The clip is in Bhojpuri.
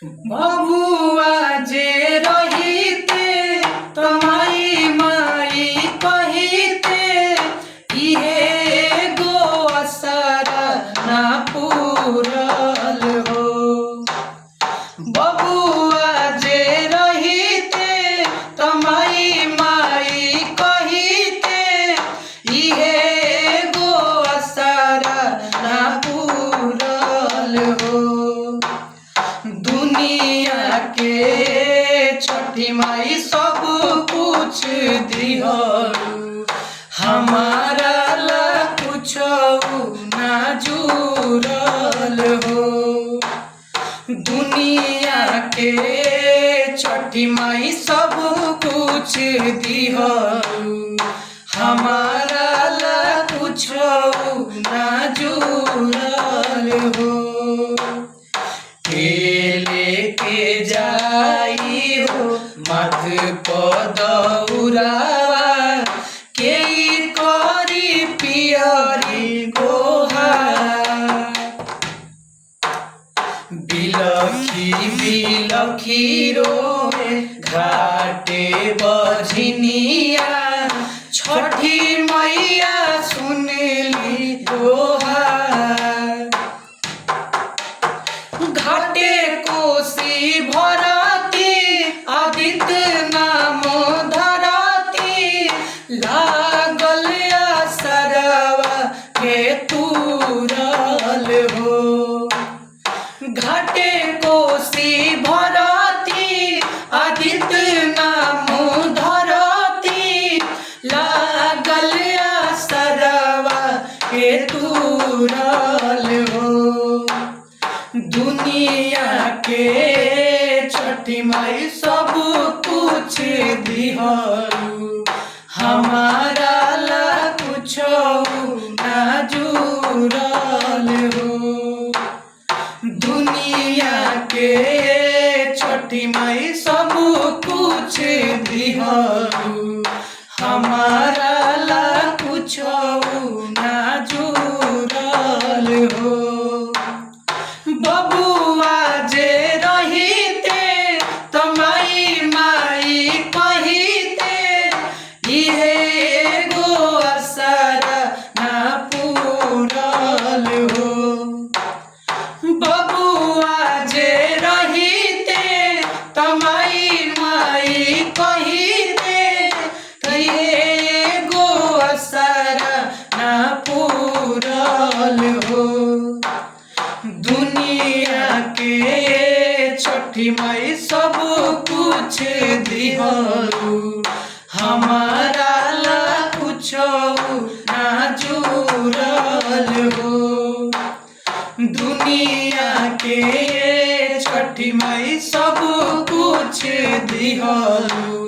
बबुआ जे रहिते तमाई माई कहिते इहे गो असरा ना पूरल हो। बबुआ जे रहिते तमाई माई कहिते इहे गो असरा ना पूरल हो। दुनिया के छठी माई सब कुछ दिहलु हमारा ला कुछ ना जुरल हो। दुनिया के छठी माई सब कुछ दिहलु हमारा ला कुछ ना जुरल हो। लेके जाई हो मध पदौरावा के करी पियरी गोहार। बिलखी बिलखी रोए घाटे बजनिया छठी मैया सुनली गोहार। घाटे कोसी भरती आदित्य नाम धरती लागल असरवा के तुरल हो। घाटे कोसी भरती आदित्य नाम धरती लागल असरवा के तुरल हो। दुनिया के छठी माई सब कुछ दिहलु हमारा ला कुछ ना जुरल हो। दुनिया के छठी माई सब कुछ दिहलु हमारा ला कुछ ना जुरल हो। बबुआ जे रहिते तमाई माई कहिते इहे गो असरा ना पूरल हो। बबुआ जे रहिते तमाई माई कहिते इहे गो असरा ना पूरल हो। दुनिया के छठी माई सब कुछ दिहलु हमारा ला कुछ ना जुरल हो। दुनिया के छठी माई सब कुछ दिहलु